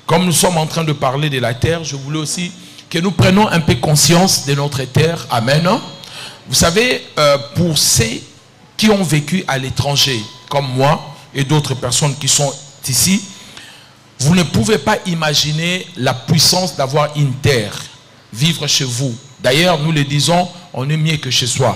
Comme nous sommes en train de parler de la terre, je voulais aussi que nous prenions un peu conscience de notre terre. Amen. Vous savez, pour ceux qui ont vécu à l'étranger, comme moi et d'autres personnes qui sont ici, vous ne pouvez pas imaginer la puissance d'avoir une terre, vivre chez vous. D'ailleurs, nous le disons, on est mieux que chez soi.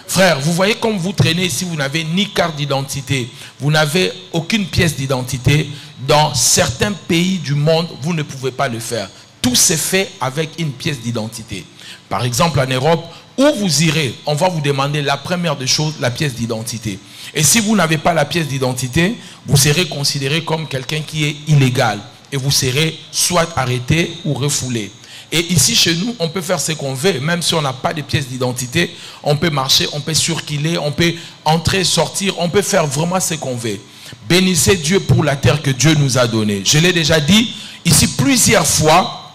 Frère, vous voyez comme vous traînez ici, vous n'avez ni carte d'identité, vous n'avez aucune pièce d'identité. Dans certains pays du monde, vous ne pouvez pas le faire. Tout se fait avec une pièce d'identité. Par exemple, en Europe, où vous irez, on va vous demander la première des choses, la pièce d'identité. Et si vous n'avez pas la pièce d'identité, vous serez considéré comme quelqu'un qui est illégal. Et vous serez soit arrêté ou refoulé. Et ici, chez nous, on peut faire ce qu'on veut. Même si on n'a pas de pièce d'identité, on peut marcher, on peut circuler, on peut entrer, sortir, on peut faire vraiment ce qu'on veut. Bénissez Dieu pour la terre que Dieu nous a donnée. Je l'ai déjà dit ici plusieurs fois,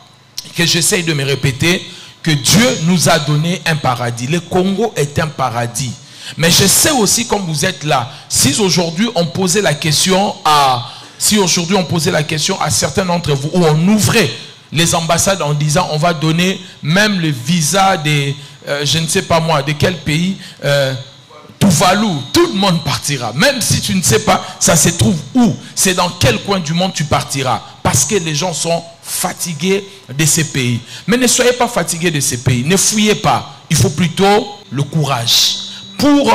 que j'essaye de me répéter, que Dieu nous a donné un paradis. Le Congo est un paradis. Mais je sais aussi, comme vous êtes là, si aujourd'hui on posait la question à certains d'entre vous, où on ouvrait les ambassades en disant on va donner même le visa des, je ne sais pas moi, de quel pays, Tuvalu, tout le monde partira. Même si tu ne sais pas, ça se trouve où, c'est dans quel coin du monde tu partiras. Parce que les gens sont fatigués de ces pays. Mais ne soyez pas fatigués de ces pays, ne fouillez pas. Il faut plutôt le courage pour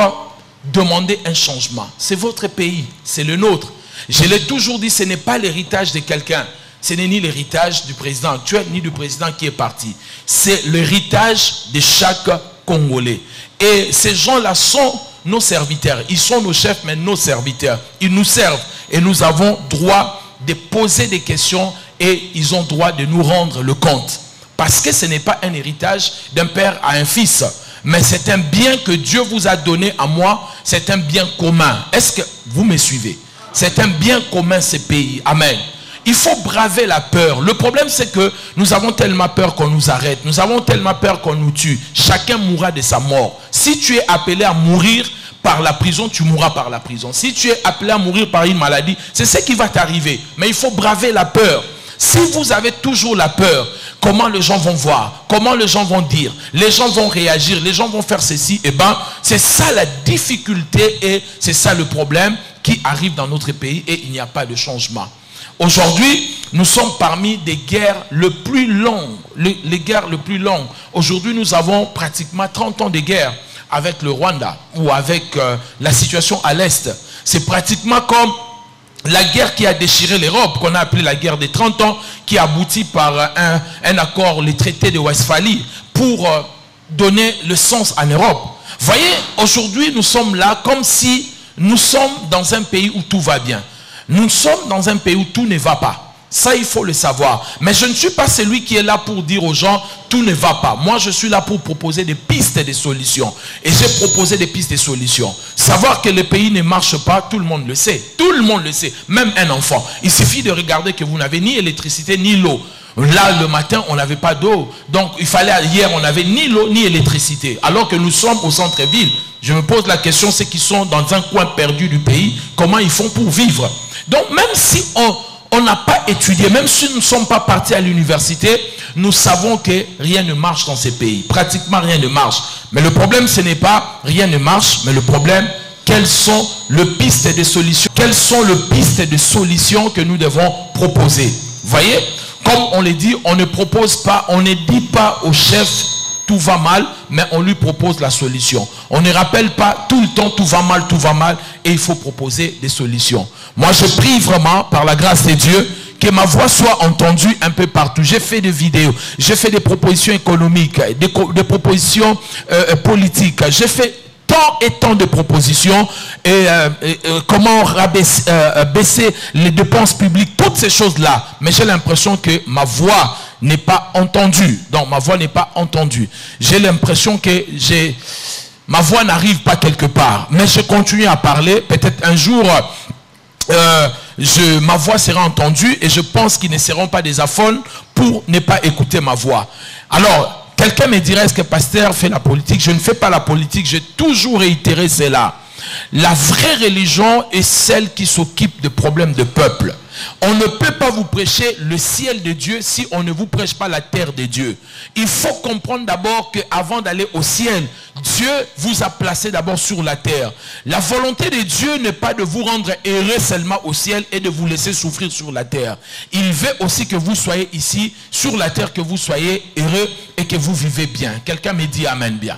demander un changement. C'est votre pays, c'est le nôtre. Je l'ai toujours dit, ce n'est pas l'héritage de quelqu'un. Ce n'est ni l'héritage du président actuel, ni du président qui est parti. C'est l'héritage de chaque Congolais. Et ces gens-là sont nos serviteurs. Ils sont nos chefs, mais nos serviteurs. Ils nous servent. Et nous avons droit de poser des questions et ils ont droit de nous rendre le compte. Parce que ce n'est pas un héritage d'un père à un fils. Mais c'est un bien que Dieu vous a donné à moi. C'est un bien commun. Est-ce que vous me suivez? C'est un bien commun, ces pays. Amen. Il faut braver la peur. Le problème, c'est que nous avons tellement peur qu'on nous arrête. Nous avons tellement peur qu'on nous tue. Chacun mourra de sa mort. Si tu es appelé à mourir par la prison, tu mourras par la prison. Si tu es appelé à mourir par une maladie, c'est ce qui va t'arriver. Mais il faut braver la peur. Si vous avez toujours la peur, comment les gens vont voir? Comment les gens vont dire? Les gens vont réagir, les gens vont faire ceci. Eh bien, c'est ça la difficulté et c'est ça le problème qui arrive dans notre pays et il n'y a pas de changement. Aujourd'hui, nous sommes parmi des guerres les plus longues. Les guerres les plus longues. Aujourd'hui, nous avons pratiquement 30 ans de guerre avec le Rwanda ou avec la situation à l'Est. C'est pratiquement comme la guerre qui a déchiré l'Europe, qu'on a appelée la guerre des 30 ans, qui aboutit par un accord, le traité de Westphalie, pour donner le sens en Europe. Voyez, aujourd'hui, nous sommes là comme si nous sommes dans un pays où tout va bien. Nous sommes dans un pays où tout ne va pas. Ça, il faut le savoir. Mais je ne suis pas celui qui est là pour dire aux gens, tout ne va pas. Moi, je suis là pour proposer des pistes et des solutions. Et j'ai proposé des pistes et des solutions. Savoir que le pays ne marche pas, tout le monde le sait. Tout le monde le sait. Même un enfant. Il suffit de regarder que vous n'avez ni électricité, ni l'eau. Là, le matin, on n'avait pas d'eau. Donc, il fallait, hier, on n'avait ni l'eau, ni électricité. Alors que nous sommes au centre-ville. Je me pose la question, ceux qui sont dans un coin perdu du pays, comment ils font pour vivre? Donc, même si on n'a pas étudié, même si nous ne sommes pas partis à l'université, nous savons que rien ne marche dans ces pays. Pratiquement rien ne marche. Mais le problème, ce n'est pas rien ne marche, mais le problème, quelles sont les pistes de solutions? Quelles sont les pistes de solutions que nous devons proposer? Vous voyez, comme on le dit, on ne propose pas, on ne dit pas au chef tout va mal, mais on lui propose la solution. On ne rappelle pas tout le temps tout va mal, et il faut proposer des solutions. Moi, je prie vraiment, par la grâce de Dieu, que ma voix soit entendue un peu partout. J'ai fait des vidéos, j'ai fait des propositions économiques, des propositions politiques, j'ai fait tant et tant de propositions, comment baisser les dépenses publiques, toutes ces choses-là. Mais j'ai l'impression que ma voix n'est pas entendue. Donc ma voix n'est pas entendue. J'ai l'impression que ma voix n'arrive pas quelque part. Mais je continue à parler. Peut-être un jour, ma voix sera entendue et je pense qu'ils ne seront pas des aphones pour ne pas écouter ma voix. Alors, quelqu'un me dirait, est-ce que pasteur fait la politique? Je ne fais pas la politique, j'ai toujours réitéré cela. La vraie religion est celle qui s'occupe des problèmes de peuple. On ne peut pas vous prêcher le ciel de Dieu si on ne vous prêche pas la terre de Dieu. Il faut comprendre d'abord qu'avant d'aller au ciel, Dieu vous a placé d'abord sur la terre. La volonté de Dieu n'est pas de vous rendre heureux seulement au ciel et de vous laisser souffrir sur la terre. Il veut aussi que vous soyez ici, sur la terre, que vous soyez heureux et que vous vivez bien. Quelqu'un me dit amen bien.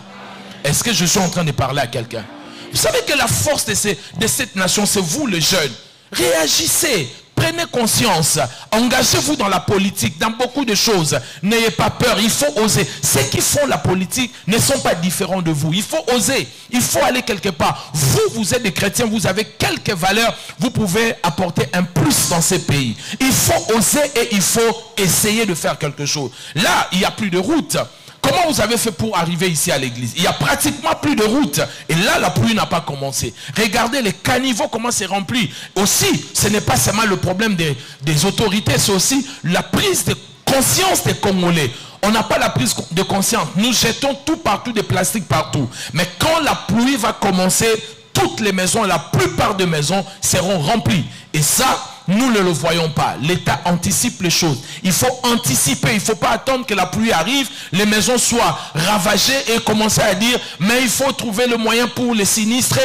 Est-ce que je suis en train de parler à quelqu'un? Vous savez que la force de cette nation, c'est vous les jeunes. Réagissez. Prenez conscience, engagez-vous dans la politique, dans beaucoup de choses. N'ayez pas peur, il faut oser. Ceux qui font la politique ne sont pas différents de vous. Il faut oser, il faut aller quelque part. Vous êtes des chrétiens, vous avez quelques valeurs, vous pouvez apporter un plus dans ces pays. Il faut oser et il faut essayer de faire quelque chose. Là, il n'y a plus de route. Comment vous avez fait pour arriver ici à l'église? Il n'y a pratiquement plus de route. Et là, la pluie n'a pas commencé. Regardez les caniveaux, comment c'est rempli. Aussi, ce n'est pas seulement le problème des autorités, c'est aussi la prise de conscience des Congolais. On n'a pas la prise de conscience. Nous jetons tout partout, des plastiques partout. Mais quand la pluie va commencer, toutes les maisons, la plupart des maisons seront remplies. Et ça, nous ne le voyons pas. L'État anticipe les choses. Il faut anticiper. Il ne faut pas attendre que la pluie arrive, les maisons soient ravagées et commencer à dire, mais il faut trouver le moyen pour les sinistrés.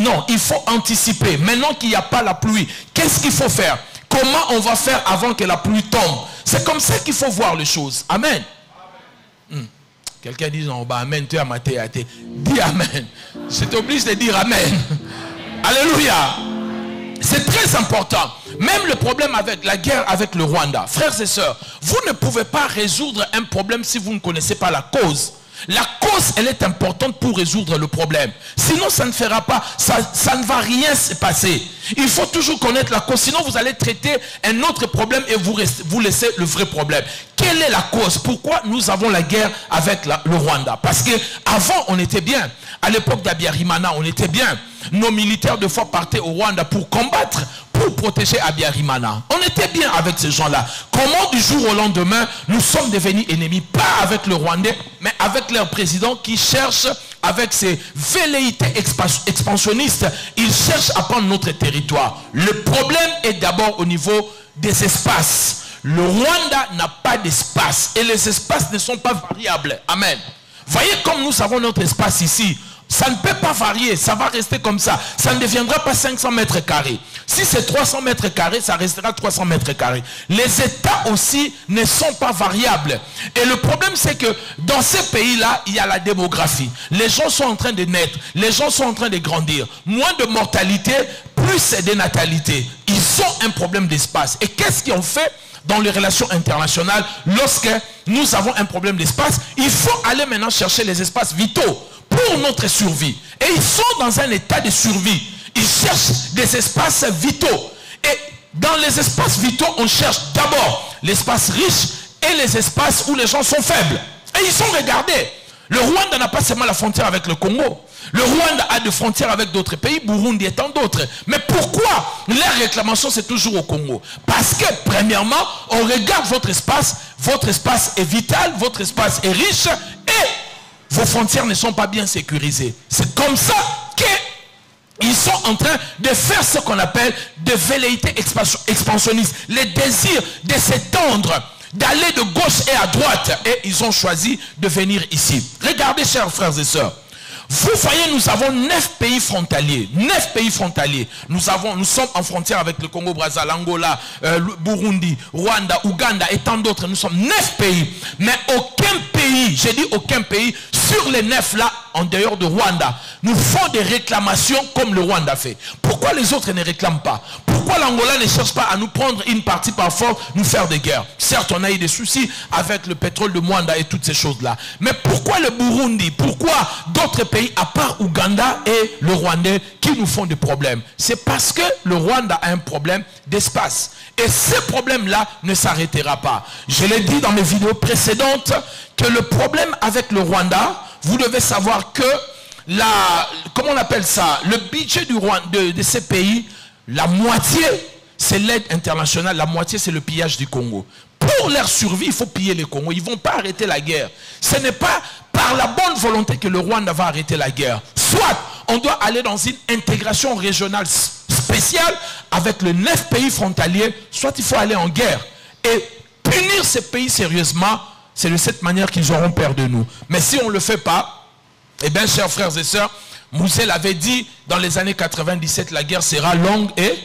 Non, il faut anticiper. Maintenant qu'il n'y a pas la pluie, qu'est-ce qu'il faut faire? Comment on va faire avant que la pluie tombe? C'est comme ça qu'il faut voir les choses. Amen. Quelqu'un dit, non, bah, amen, tu as maté. Dis amen. Je t'oblige de dire amen. Alléluia. C'est très important. Même le problème avec la guerre avec le Rwanda. Frères et sœurs, vous ne pouvez pas résoudre un problème si vous ne connaissez pas la cause. La cause, elle est importante pour résoudre le problème. Sinon, ça ne fera pas, ça ne va rien se passer. Il faut toujours connaître la cause. Sinon, vous allez traiter un autre problème et vous laissez le vrai problème. Quelle est la cause? Pourquoi nous avons la guerre avec le Rwanda? Parce qu'avant, on était bien. À l'époque d'Abiyarimana, on était bien. Nos militaires, de fois, partaient au Rwanda pour combattre, pour protéger Abiyarimana. On était bien avec ces gens-là. Comment du jour au lendemain, nous sommes devenus ennemis? Pas avec le Rwandais, mais avec leur président qui cherche, avec ses velléités expansionnistes, il cherche à prendre notre territoire. Le problème est d'abord au niveau des espaces. Le Rwanda n'a pas d'espace et les espaces ne sont pas variables. Amen. Voyez comme nous avons notre espace ici. Ça ne peut pas varier, ça va rester comme ça. Ça ne deviendra pas 500 mètres carrés. Si c'est 300 mètres carrés, ça restera 300 mètres carrés. Les États aussi ne sont pas variables. Et le problème, c'est que dans ces pays-là, il y a la démographie. Les gens sont en train de naître, les gens sont en train de grandir. Moins de mortalité, plus de natalité. Ils ont un problème d'espace. Et qu'est-ce qu'ils ont fait dans les relations internationales lorsque nous avons un problème d'espace? Il faut aller maintenant chercher les espaces vitaux pour notre survie. Et ils sont dans un état de survie. Ils cherchent des espaces vitaux. Et dans les espaces vitaux, on cherche d'abord l'espace riche et les espaces où les gens sont faibles. Et ils sont regardés. Le Rwanda n'a pas seulement la frontière avec le Congo. Le Rwanda a des frontières avec d'autres pays, Burundi et tant d'autres. Mais pourquoi leur réclamation c'est toujours au Congo? Parce que premièrement, on regarde votre espace est vital, votre espace est riche et vos frontières ne sont pas bien sécurisées. C'est comme ça qu'ils sont en train de faire ce qu'on appelle des velléités expansionnistes. Les désirs de s'étendre, d'aller de gauche et à droite. Et ils ont choisi de venir ici. Regardez, chers frères et sœurs. Vous voyez, nous avons 9 pays frontaliers. 9 pays frontaliers. Nous sommes en frontière avec le Congo-Brazza, l'Angola, Burundi, Rwanda, Ouganda et tant d'autres. Nous sommes 9 pays. Mais aucun pays, j'ai dit aucun pays, sur les 9 là, en dehors de Rwanda, nous font des réclamations comme le Rwanda fait. Pourquoi les autres ne réclament pas? Pourquoi l'Angola ne cherche pas à nous prendre une partie par force, nous faire des guerres? Certes, on a eu des soucis avec le pétrole de Mwanda et toutes ces choses-là. Mais pourquoi le Burundi? Pourquoi d'autres pays à part Ouganda et le Rwandais qui nous font des problèmes? C'est parce que le Rwanda a un problème d'espace. Et ce problème-là ne s'arrêtera pas. Je l'ai dit dans mes vidéos précédentes que le problème avec le Rwanda, vous devez savoir que comment on appelle ça, le budget de ces pays, la moitié c'est l'aide internationale, la moitié c'est le pillage du Congo. Pour leur survie, il faut piller les Congos. Ils ne vont pas arrêter la guerre. Ce n'est pas par la bonne volonté que le Rwanda va arrêter la guerre. Soit on doit aller dans une intégration régionale spéciale avec les 9 pays frontaliers, soit il faut aller en guerre. Et punir ces pays sérieusement, c'est de cette manière qu'ils auront peur de nous. Mais si on ne le fait pas, eh bien, chers frères et sœurs, Moussel avait dit dans les années 97, la guerre sera longue et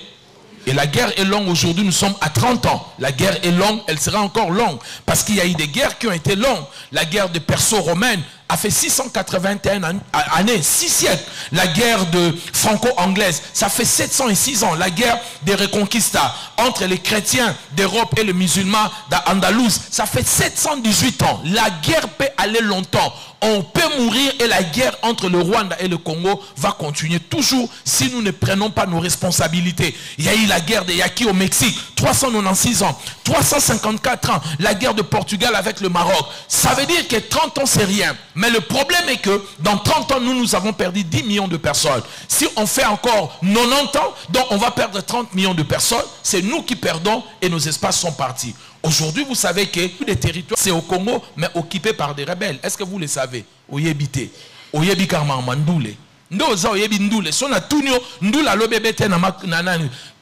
la guerre est longue. Aujourd'hui, nous sommes à 30 ans. La guerre est longue, elle sera encore longue. Parce qu'il y a eu des guerres qui ont été longues. La guerre de Perso-Romaine a fait 681 années, 6 siècles. La guerre de franco-anglaise, ça fait 706 ans. La guerre des Reconquista entre les chrétiens d'Europe et les musulmans d'Andalouse, ça fait 718 ans. La guerre peut aller longtemps. On peut mourir et la guerre entre le Rwanda et le Congo va continuer toujours si nous ne prenons pas nos responsabilités. Il y a eu la guerre des Yaquis au Mexique, 396 ans, 354 ans, la guerre de Portugal avec le Maroc. Ça veut dire que 30 ans c'est rien. Mais le problème est que dans 30 ans, nous avons perdu 10 millions de personnes. Si on fait encore 90 ans, donc on va perdre 30 millions de personnes. C'est nous qui perdons et nos espaces sont partis. Aujourd'hui, vous savez que tous les territoires, c'est au Congo, mais occupés par des rebelles. Est-ce que vous le savez? Oyebite. Oyebi karma mandoule. Ndoza oyebi ndoule. Sona tunyo ndula lobebete na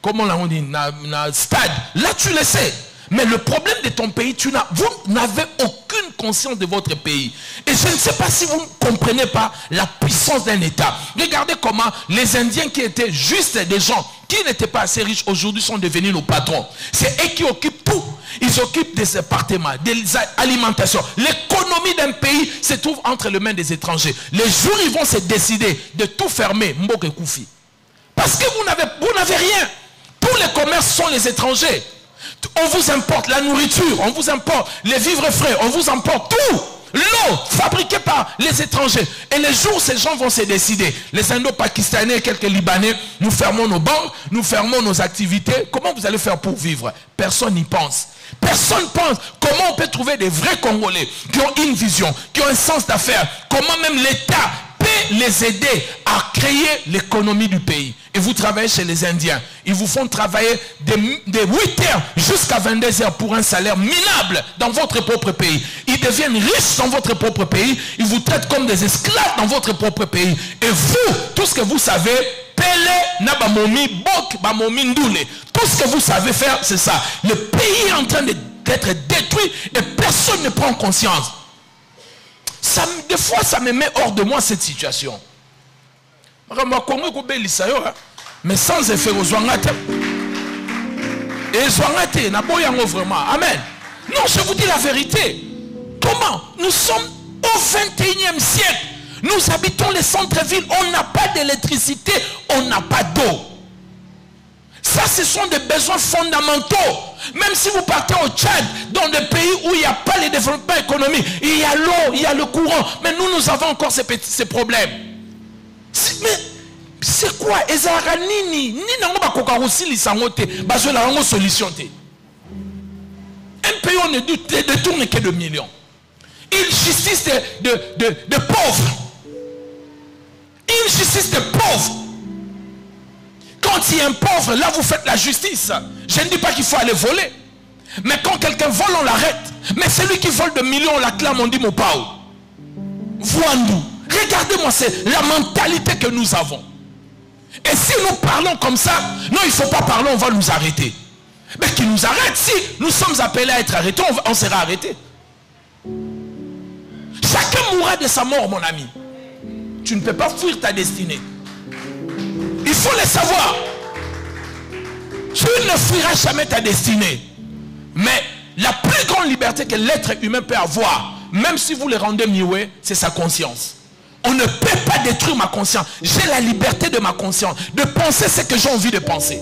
comment on dit na stade. Là tu le sais. Mais le problème de ton pays, vous n'avez aucune conscience de votre pays. Et je ne sais pas si vous ne comprenez pas la puissance d'un État. Regardez comment les Indiens qui étaient juste des gens qui n'étaient pas assez riches aujourd'hui sont devenus nos patrons. C'est eux qui occupent tout. Ils s'occupent des appartements, des alimentations. L'économie d'un pays se trouve entre les mains des étrangers. Les jours ils vont se décider de tout fermer, Mboke Koufi. Parce que vous n'avez rien. Tous les commerces sont les étrangers. On vous importe la nourriture, on vous importe les vivres frais, on vous importe tout. L'eau fabriquée par les étrangers. Et les jours, ces gens vont se décider. Les Indo-Pakistanais, quelques Libanais, nous fermons nos banques, nous fermons nos activités. Comment vous allez faire pour vivre? Personne n'y pense. Personne ne pense. Comment on peut trouver des vrais Congolais qui ont une vision, qui ont un sens d'affaires? Comment même l'État peut les aider à créer l'économie du pays? Et vous travaillez chez les Indiens. Ils vous font travailler de 8 heures jusqu'à 22 heures pour un salaire minable dans votre propre pays. Ils deviennent riches dans votre propre pays. Ils vous traitent comme des esclaves dans votre propre pays. Et vous, tout ce que vous savez, Pele, Nabamomi, Bok, Bamomi, Ndoule. Tout ce que vous savez faire, c'est ça. Le pays est en train d'être détruit et personne ne prend conscience. Des fois, ça me met hors de moi cette situation. Mais sans effet aux Zouangate. Et Zouangate, n'a pas vraiment. Amen. Non, je vous dis la vérité. Comment? Nous sommes au 21e siècle. Nous habitons les centres-villes. On n'a pas d'électricité. On n'a pas d'eau. Ça, ce sont des besoins fondamentaux. Même si vous partez au Tchad, dans des pays où il n'y a pas le développement économique, il y a l'eau, il y a le courant. Mais nous avons encore ces problèmes. Mais c'est quoi? Ezara nini? Ni nango bakoka aussi lisangote. Bazo la rango solution te. Un pays on ne détourne que de millions. Une justice de pauvres. Une justice de pauvres. Quand il y a un pauvre, là vous faites la justice. Je ne dis pas qu'il faut aller voler. Mais quand quelqu'un vole, on l'arrête. Mais celui qui vole de millions, on l'acclame, on dit mon pao. Voandou. Regardez-moi, c'est la mentalité que nous avons. Et si nous parlons comme ça, non, il ne faut pas parler, on va nous arrêter. Mais qui nous arrête? Si nous sommes appelés à être arrêtés, on sera arrêtés. Chacun mourra de sa mort, mon ami. Tu ne peux pas fuir ta destinée. Il faut le savoir. Tu ne fuiras jamais ta destinée. Mais la plus grande liberté que l'être humain peut avoir, même si vous le rendez mieux, c'est sa conscience. On ne peut pas détruire ma conscience. J'ai la liberté de ma conscience, de penser ce que j'ai envie de penser.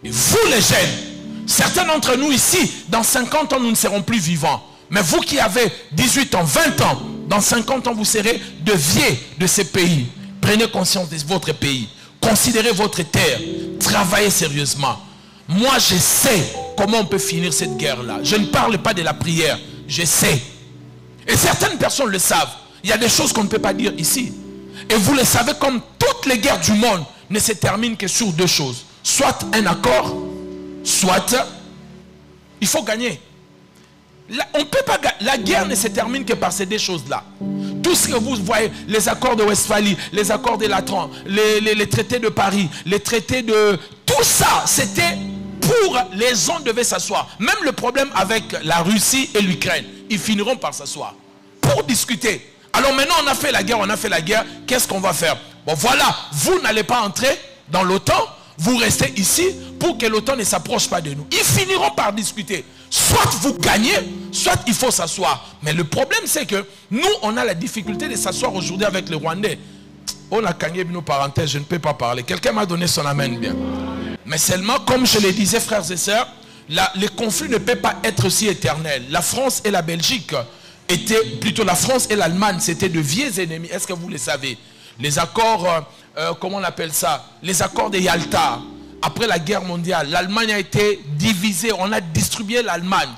Et vous les jeunes, certains d'entre nous ici, dans 50 ans, nous ne serons plus vivants. Mais vous qui avez 18 ans, 20 ans, dans 50 ans, vous serez de vieux de ces pays. Prenez conscience de votre pays. Considérez votre terre. Travaillez sérieusement. Moi, je sais comment on peut finir cette guerre-là. Je ne parle pas de la prière. Je sais. Et certaines personnes le savent. Il y a des choses qu'on ne peut pas dire ici. Et vous le savez, comme toutes les guerres du monde ne se terminent que sur deux choses. Soit un accord, soit il faut gagner. On peut pas, la guerre ne se termine que par ces deux choses-là. Tout Tout ce que vous voyez, les accords de Westphalie, les accords de Latran, les traités de Paris, les traités de... Tout ça, c'était pour... Les gens devaient s'asseoir. Même le problème avec la Russie et l'Ukraine, ils finiront par s'asseoir pour discuter. Alors maintenant, on a fait la guerre, qu'est-ce qu'on va faire? Bon voilà, vous n'allez pas entrer dans l'OTAN, vous restez ici pour que l'OTAN ne s'approche pas de nous. Ils finiront par discuter. Soit vous gagnez, soit il faut s'asseoir. Mais le problème, c'est que nous, on a la difficulté de s'asseoir aujourd'hui avec les Rwandais. On a gagné nos parenthèses, je ne peux pas parler. Quelqu'un m'a donné son amen bien. Mais seulement, comme je le disais, frères et sœurs, les conflits ne peuvent pas être si éternels. La France et la Belgique étaient, plutôt la France et l'Allemagne, c'était de vieux ennemis. Est-ce que vous le savez? Les accords, comment on appelle ça? Les accords de Yalta. Après la guerre mondiale, l'Allemagne a été divisée. On a distribué l'Allemagne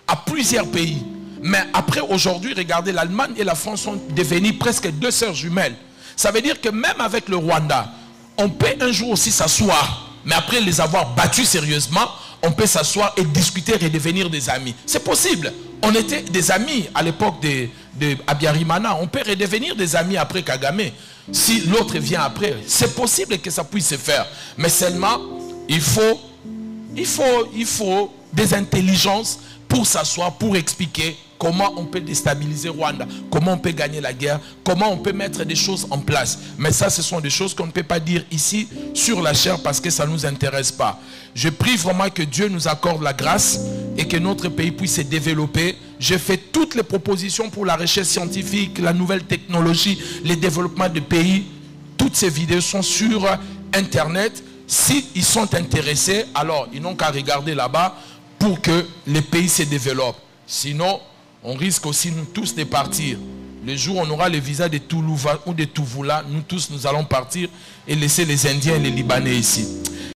à plusieurs pays. Mais après, aujourd'hui, regardez, l'Allemagne et la France sont devenues presque deux sœurs jumelles. Ça veut dire que même avec le Rwanda, on peut un jour aussi s'asseoir. Mais après les avoir battus sérieusement, on peut s'asseoir et discuter et devenir des amis. C'est possible. On était des amis à l'époque de Abiyarimana. On peut redevenir des amis après Kagame. Si l'autre vient après, c'est possible que ça puisse se faire. Mais seulement, il faut des intelligences pour s'asseoir, pour expliquer comment on peut déstabiliser Rwanda, comment on peut gagner la guerre, comment on peut mettre des choses en place. Mais ça, ce sont des choses qu'on ne peut pas dire ici sur la chair parce que ça ne nous intéresse pas. Je prie vraiment que Dieu nous accorde la grâce et que notre pays puisse se développer. J'ai fait toutes les propositions pour la recherche scientifique, la nouvelle technologie, les développements de pays. Toutes ces vidéos sont sur Internet. S'ils sont intéressés, alors ils n'ont qu'à regarder là-bas pour que les pays se développent. Sinon, on risque aussi nous tous de partir. Le jour où on aura le visa de Toulouva ou de Touvoula, nous tous nous allons partir et laisser les Indiens et les Libanais ici.